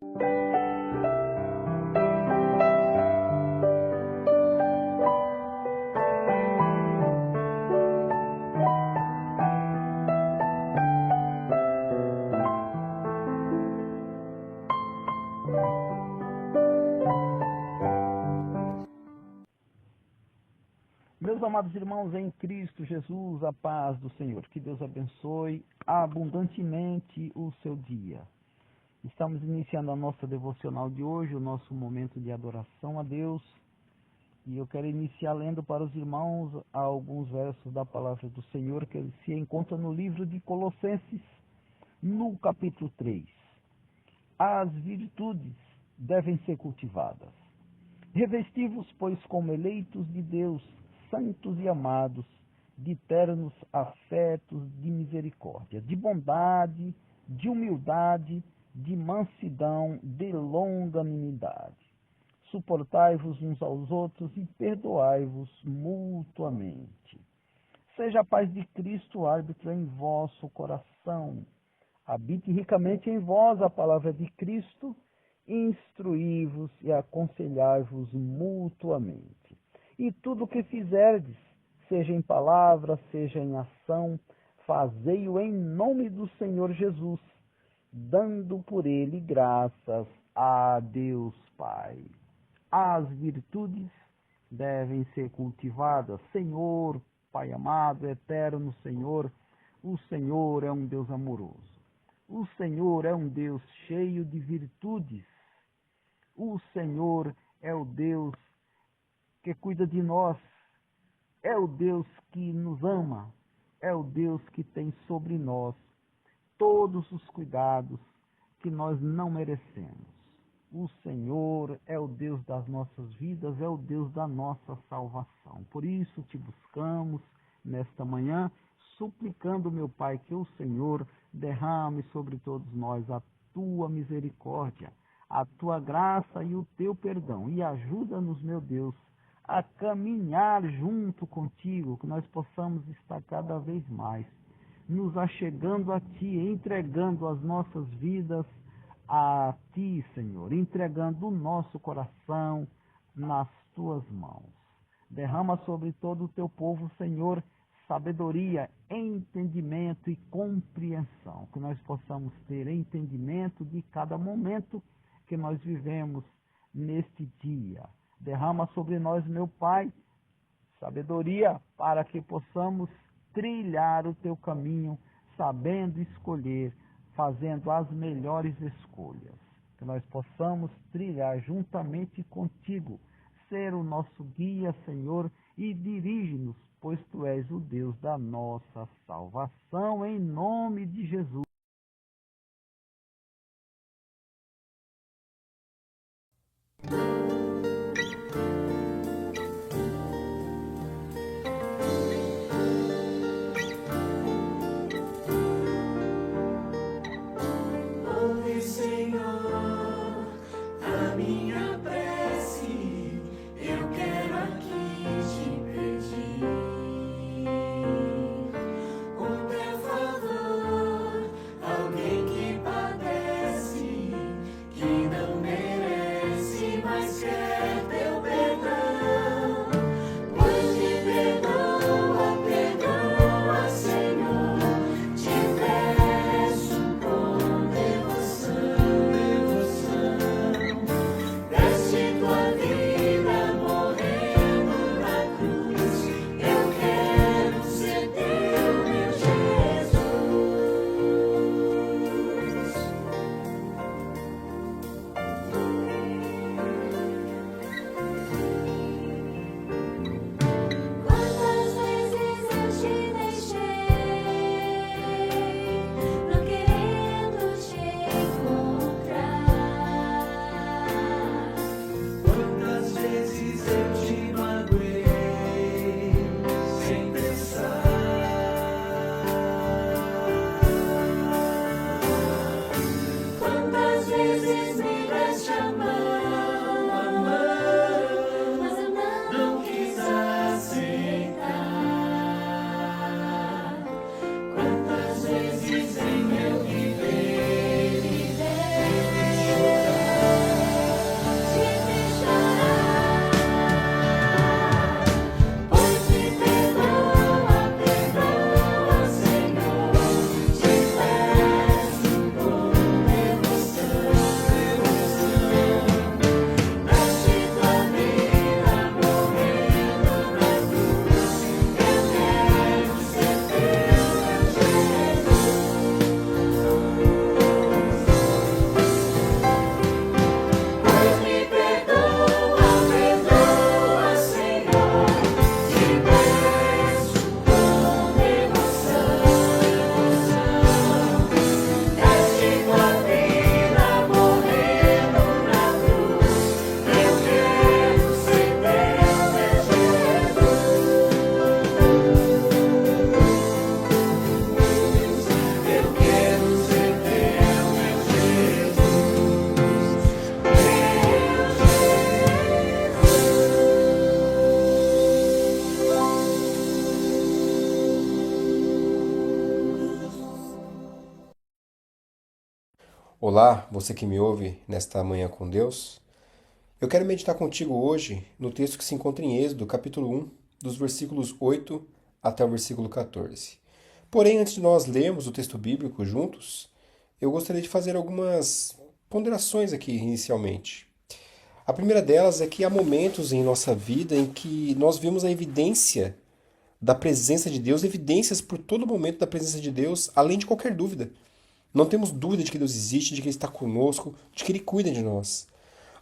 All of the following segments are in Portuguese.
Meus amados irmãos em Cristo Jesus, a paz do Senhor. Que Deus abençoe abundantemente o seu dia. Estamos iniciando a nossa devocional de hoje, o nosso momento de adoração a Deus. E eu quero iniciar lendo para os irmãos alguns versos da palavra do Senhor que se encontra no livro de Colossenses, no capítulo 3. As virtudes devem ser cultivadas. Revesti-vos, pois, como eleitos de Deus, santos e amados, de ternos afetos de misericórdia, de bondade, de humildade, de mansidão, de longanimidade. Suportai-vos uns aos outros e perdoai-vos mutuamente. Seja a paz de Cristo árbitro em vosso coração. Habite ricamente em vós a palavra de Cristo, instruí-vos e aconselhai-vos mutuamente. E tudo o que fizerdes, seja em palavra, seja em ação, fazei-o em nome do Senhor Jesus, dando por ele graças a Deus Pai. As virtudes devem ser cultivadas. Senhor, Pai amado, eterno Senhor, o Senhor é um Deus amoroso. O Senhor é um Deus cheio de virtudes. O Senhor é o Deus que cuida de nós, é o Deus que nos ama, é o Deus que tem sobre nós todos os cuidados que nós não merecemos. O Senhor é o Deus das nossas vidas, é o Deus da nossa salvação. Por isso te buscamos nesta manhã, suplicando, meu Pai, que o Senhor derrame sobre todos nós a tua misericórdia, a tua graça e o teu perdão. E ajuda-nos, meu Deus, a caminhar junto contigo, que nós possamos estar cada vez mais nos achegando a Ti, entregando as nossas vidas a Ti, Senhor, entregando o nosso coração nas Tuas mãos. Derrama sobre todo o Teu povo, Senhor, sabedoria, entendimento e compreensão, que nós possamos ter entendimento de cada momento que nós vivemos neste dia. Derrama sobre nós, meu Pai, sabedoria para que possamos trilhar o Teu caminho, sabendo escolher, fazendo as melhores escolhas. Que nós possamos trilhar juntamente contigo, ser o nosso guia, Senhor, e dirige-nos, pois Tu és o Deus da nossa salvação, em nome de Jesus. Ouve, Senhor, a minha prece, eu quero aqui te pedir. Com teu favor, alguém que padece, que não merece, mas quer Olá, você que me ouve nesta manhã com Deus. Eu quero meditar contigo hoje no texto que se encontra em Êxodo, capítulo 1, dos versículos 8 até o versículo 14. Porém, antes de nós lermos o texto bíblico juntos, eu gostaria de fazer algumas ponderações aqui inicialmente. A primeira delas é que há momentos em nossa vida em que nós vemos a evidência da presença de Deus, evidências por todo momento da presença de Deus, além de qualquer dúvida. Não temos dúvida de que Deus existe, de que Ele está conosco, de que Ele cuida de nós.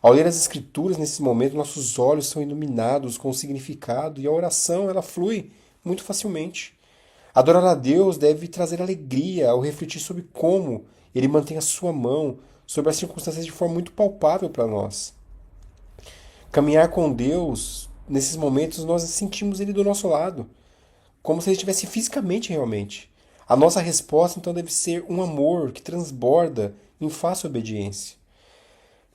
Ao ler as Escrituras, nesse momento, nossos olhos são iluminados com o significado e a oração ela flui muito facilmente. Adorar a Deus deve trazer alegria ao refletir sobre como Ele mantém a sua mão sobre as circunstâncias de forma muito palpável para nós. Caminhar com Deus, nesses momentos, nós sentimos Ele do nosso lado, como se Ele estivesse fisicamente realmente. A nossa resposta, então, deve ser um amor que transborda em fácil obediência.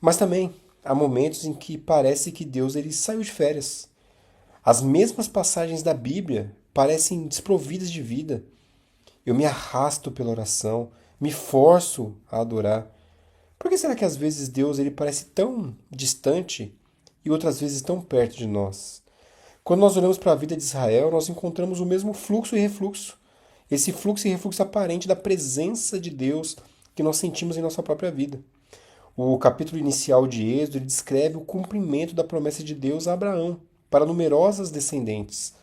Mas também há momentos em que parece que Deus ele saiu de férias. As mesmas passagens da Bíblia parecem desprovidas de vida. Eu me arrasto pela oração, me forço a adorar. Por que será que às vezes Deus ele parece tão distante e outras vezes tão perto de nós? Quando nós olhamos para a vida de Israel, nós encontramos o mesmo fluxo e refluxo. Esse fluxo e refluxo aparente da presença de Deus que nós sentimos em nossa própria vida. O capítulo inicial de Êxodo ele descreve o cumprimento da promessa de Deus a Abraão para numerosas descendentes.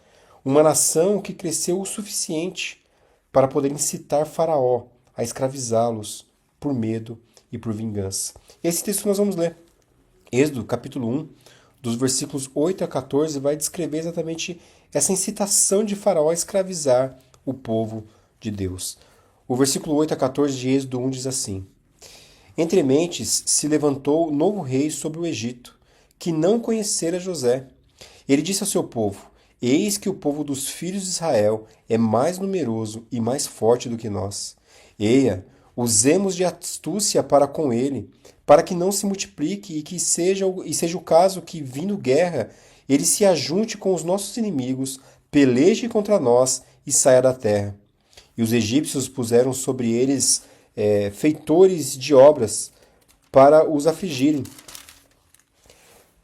Uma nação que cresceu o suficiente para poder incitar Faraó a escravizá-los por medo e por vingança. Esse texto que nós vamos ler. Êxodo, capítulo 1, dos versículos 8 a 14, vai descrever exatamente essa incitação de Faraó a escravizar o povo de Deus. O versículo 8 a 14 de Êxodo 1 diz assim: Entre mentes se levantou novo rei sobre o Egito, que não conhecera José. Ele disse ao seu povo: Eis que o povo dos filhos de Israel é mais numeroso e mais forte do que nós. Eia, usemos de astúcia para com ele, para que não se multiplique e seja o caso que, vindo guerra, ele se ajunte com os nossos inimigos, peleje contra nós e saia da terra. E os egípcios puseram sobre eles feitores de obras para os afligirem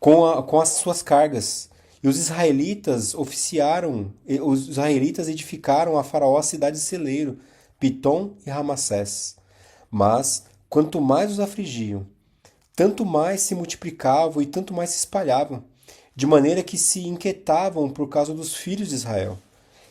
com as suas cargas. E os israelitas edificaram a Faraó a cidade de celeiro, Pitom e Ramassés. Mas, quanto mais os afligiam, tanto mais se multiplicavam e tanto mais se espalhavam, de maneira que se inquietavam por causa dos filhos de Israel.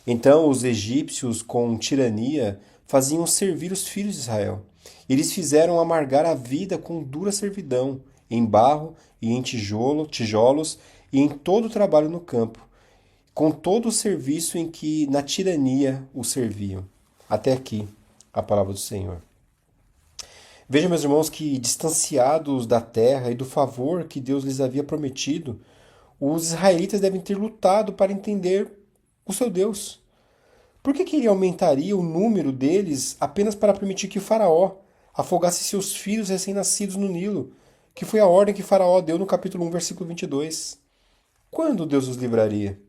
Então os egípcios, com tirania, faziam servir os filhos de Israel. Eles fizeram amargar a vida com dura servidão, em barro e em tijolos e em todo o trabalho no campo, com todo o serviço em que na tirania o serviam. Até aqui a palavra do Senhor. Vejam, meus irmãos, que distanciados da terra e do favor que Deus lhes havia prometido, os israelitas devem ter lutado para entender o seu Deus. Por que ele aumentaria o número deles apenas para permitir que Faraó afogasse seus filhos recém-nascidos no Nilo, que foi a ordem que Faraó deu no capítulo 1, versículo 22? Quando Deus os livraria?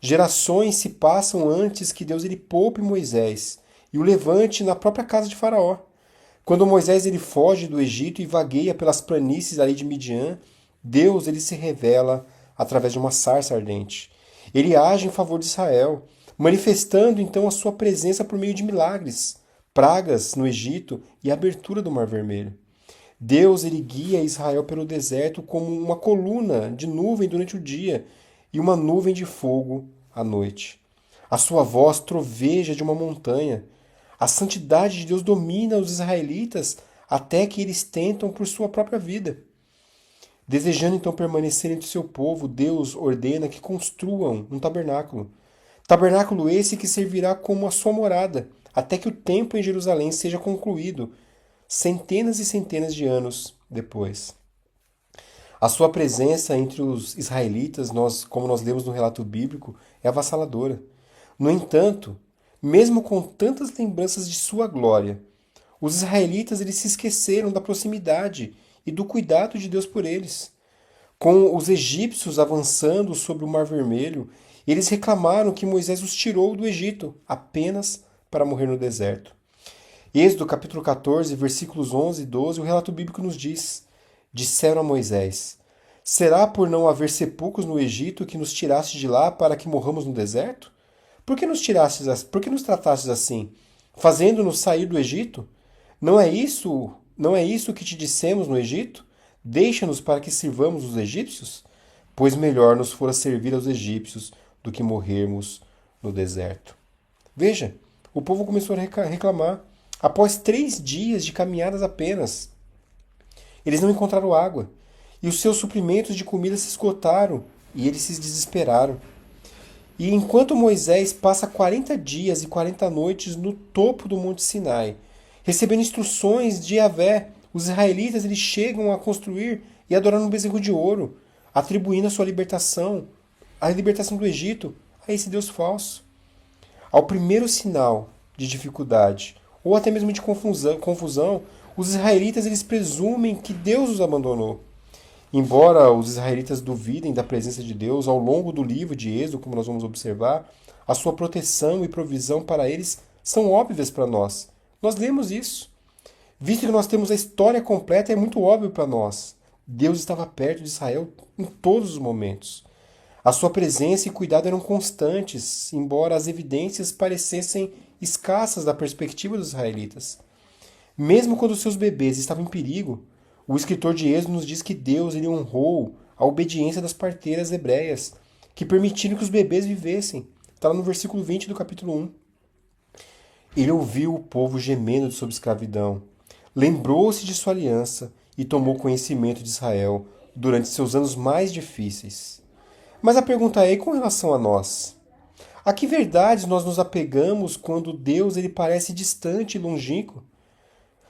Gerações se passam antes que Deus ele poupe Moisés e o levante na própria casa de Faraó. Quando Moisés ele foge do Egito e vagueia pelas planícies ali de Midian, Deus ele se revela através de uma sarça ardente. Ele age em favor de Israel, manifestando então a sua presença por meio de milagres, pragas no Egito e a abertura do Mar Vermelho. Deus ele guia Israel pelo deserto como uma coluna de nuvem durante o dia e uma nuvem de fogo à noite. A sua voz troveja de uma montanha. A santidade de Deus domina os israelitas até que eles tentam por sua própria vida. Desejando então permanecer entre o seu povo, Deus ordena que construam um tabernáculo. Tabernáculo esse que servirá como a sua morada, até que o templo em Jerusalém seja concluído, centenas e centenas de anos depois. A sua presença entre os israelitas, como nós lemos no relato bíblico, é avassaladora. No entanto, mesmo com tantas lembranças de sua glória, os israelitas eles se esqueceram da proximidade e do cuidado de Deus por eles. Com os egípcios avançando sobre o Mar Vermelho, eles reclamaram que Moisés os tirou do Egito apenas para morrer no deserto. Êxodo capítulo 14, versículos 11 e 12, o relato bíblico nos diz: disseram a Moisés: será por não haver sepulcros no Egito que nos tiraste de lá para que morramos no deserto? Por que nos tratastes assim, fazendo-nos sair do Egito? Não é isso que te dissemos no Egito? Deixa-nos para que sirvamos os egípcios? Pois melhor nos fora servir aos egípcios do que morrermos no deserto. Veja, o povo começou a reclamar. Após 3 dias de caminhadas apenas, eles não encontraram água. E os seus suprimentos de comida se esgotaram. E eles se desesperaram. E enquanto Moisés passa 40 dias e 40 noites no topo do Monte Sinai, recebendo instruções de Yahvé, os israelitas eles chegam a construir e adorar um bezerro de ouro, atribuindo a libertação do Egito, a esse Deus falso. Ao primeiro sinal de dificuldade, ou até mesmo de confusão, os israelitas eles presumem que Deus os abandonou. Embora os israelitas duvidem da presença de Deus ao longo do livro de Êxodo, como nós vamos observar, a sua proteção e provisão para eles são óbvias para nós. Nós lemos isso. Visto que nós temos a história completa, é muito óbvio para nós. Deus estava perto de Israel em todos os momentos. A sua presença e cuidado eram constantes, embora as evidências parecessem escassas da perspectiva dos israelitas. Mesmo quando seus bebês estavam em perigo, o escritor de Êxodo nos diz que Deus ele honrou a obediência das parteiras hebreias, que permitiram que os bebês vivessem. Está lá no versículo 20 do capítulo 1. Ele ouviu o povo gemendo sob escravidão, lembrou-se de sua aliança e tomou conhecimento de Israel durante seus anos mais difíceis. Mas a pergunta é, e com relação a nós? A que verdades nós nos apegamos quando Deus ele parece distante e longínquo?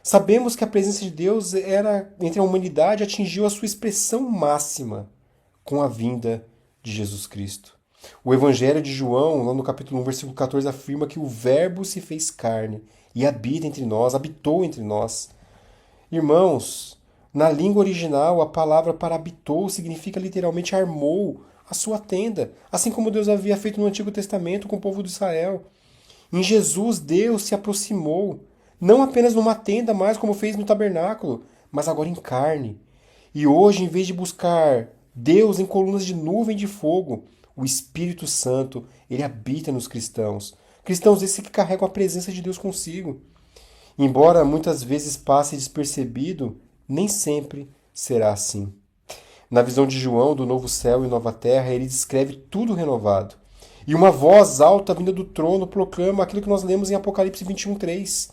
Sabemos que a presença de Deus entre a humanidade atingiu a sua expressão máxima com a vinda de Jesus Cristo. O Evangelho de João, lá no capítulo 1, versículo 14, afirma que o Verbo se fez carne e habitou entre nós. Irmãos, na língua original, a palavra para habitou significa literalmente armou a sua tenda, assim como Deus havia feito no Antigo Testamento com o povo de Israel. Em Jesus, Deus se aproximou, não apenas numa tenda, mais como fez no tabernáculo, mas agora em carne. E hoje, em vez de buscar Deus em colunas de nuvem de fogo, o Espírito Santo, ele habita nos cristãos. Cristãos esses que carregam a presença de Deus consigo. Embora muitas vezes passe despercebido, nem sempre será assim. Na visão de João do novo céu e nova terra, ele descreve tudo renovado. E uma voz alta vinda do trono proclama aquilo que nós lemos em Apocalipse 21:3.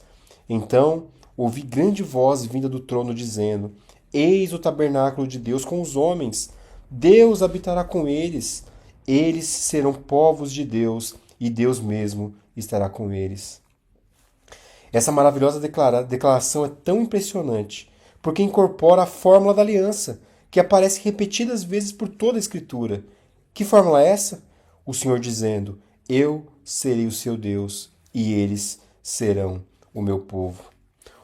Então, ouvi grande voz vinda do trono dizendo: eis o tabernáculo de Deus com os homens. Deus habitará com eles. Eles serão povos de Deus e Deus mesmo estará com eles. Essa maravilhosa declaração é tão impressionante porque incorpora a fórmula da aliança, que aparece repetidas vezes por toda a Escritura. Que fórmula é essa? O Senhor dizendo: eu serei o seu Deus e eles serão o meu povo.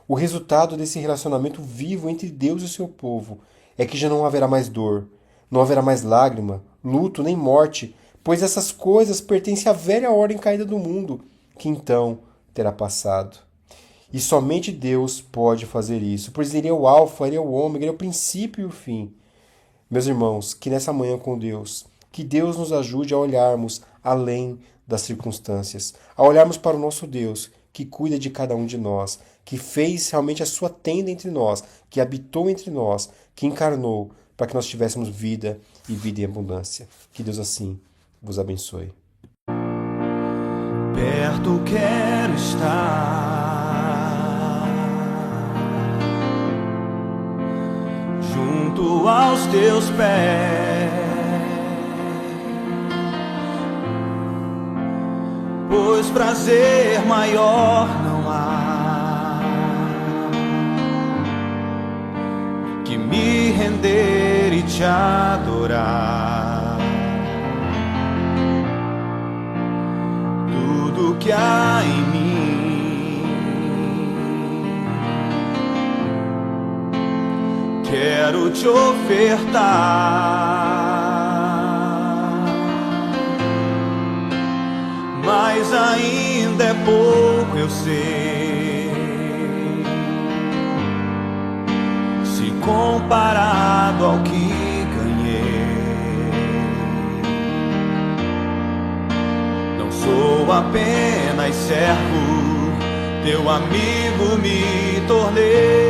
O resultado desse relacionamento vivo entre Deus e o seu povo é que já não haverá mais dor, não haverá mais lágrima, luto nem morte, pois essas coisas pertencem à velha ordem caída do mundo, que então terá passado. E somente Deus pode fazer isso, pois Ele é o alfa, Ele é o ômega, Ele é o princípio e o fim. Meus irmãos, que nessa manhã com Deus, que Deus nos ajude a olharmos além das circunstâncias, a olharmos para o nosso Deus, que cuida de cada um de nós, que fez realmente a sua tenda entre nós, que habitou entre nós, que encarnou para que nós tivéssemos vida e vida em abundância. Que Deus assim vos abençoe. Perto quero estar, junto aos teus pés, pois prazer maior não há que me render e te adorar. Tudo que há em mim quero te ofertar, mas ainda é pouco, eu sei. se comparado ao que ganhei. Não sou apenas servo, teu amigo me tornei.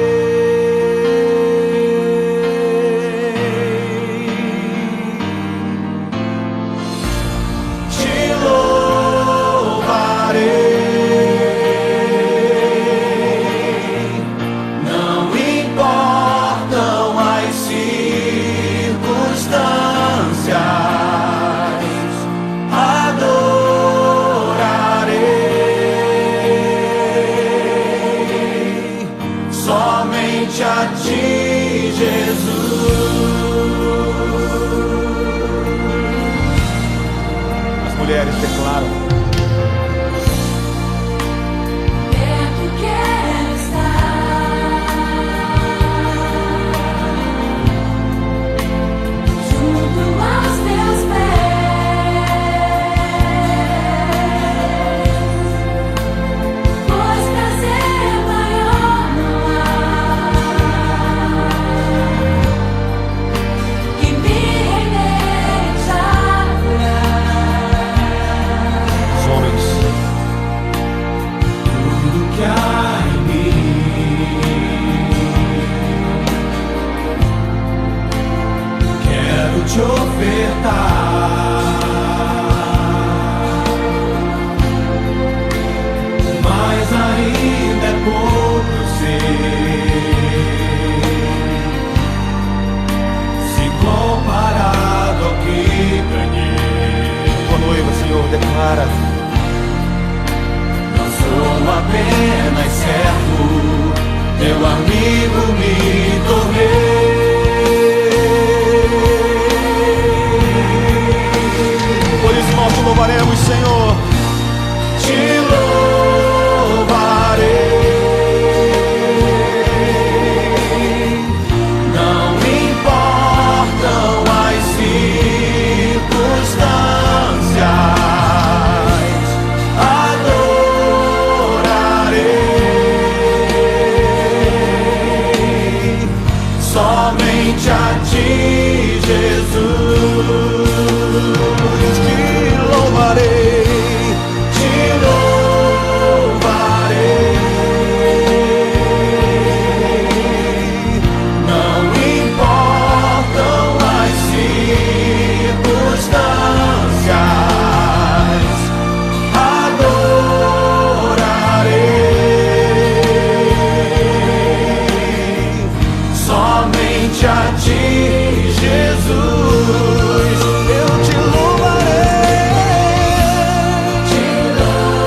Somente a ti, Jesus. As mulheres declaram: perto quero estar, junto aos teus pés, pois prazer maior não há que me render e te adorar. os homens, tudo que há em mim, quero te ofertar. Mas ainda é pouco, eu sei, se comparado ao que ganhei. Tua noiva, Senhor, declara: não sou apenas servo, teu amigo me tornei. Por isso nós te louvaremos, Senhor. Te louvarei. Não importam as circunstâncias, adorarei somente a ti, Jesus. Te louvarei, te louvarei. Não importam as circunstâncias, adorarei somente a ti, Jesus. Eu te louvarei, te louvarei.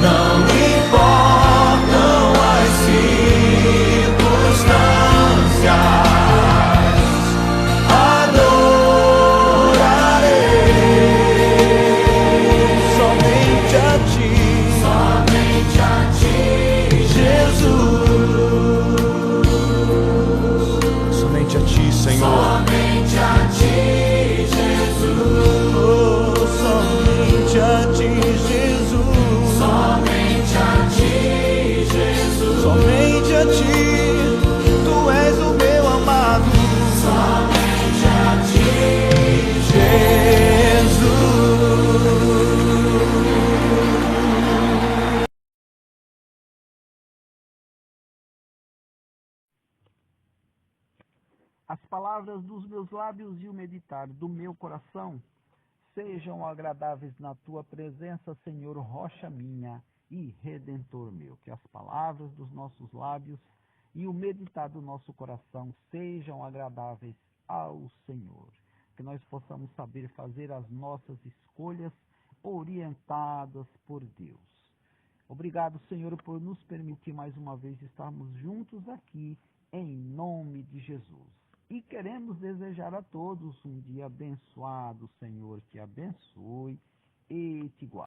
Não importam as circunstâncias, adorarei somente a ti, Jesus. Somente a ti, Senhor. Somente a ti, Jesus. Oh, somente a ti, Jesus. Somente a ti, Jesus. Somente a ti, tu és o meu amado. Somente a ti, Jesus. As palavras dos meus lábios e o meditar do meu coração sejam agradáveis na tua presença, Senhor, rocha minha e redentor meu. Que as palavras dos nossos lábios e o meditar do nosso coração sejam agradáveis ao Senhor. Que nós possamos saber fazer as nossas escolhas orientadas por Deus. Obrigado, Senhor, por nos permitir mais uma vez estarmos juntos aqui, em nome de Jesus. E queremos desejar a todos um dia abençoado, Senhor, que abençoe e te guarde.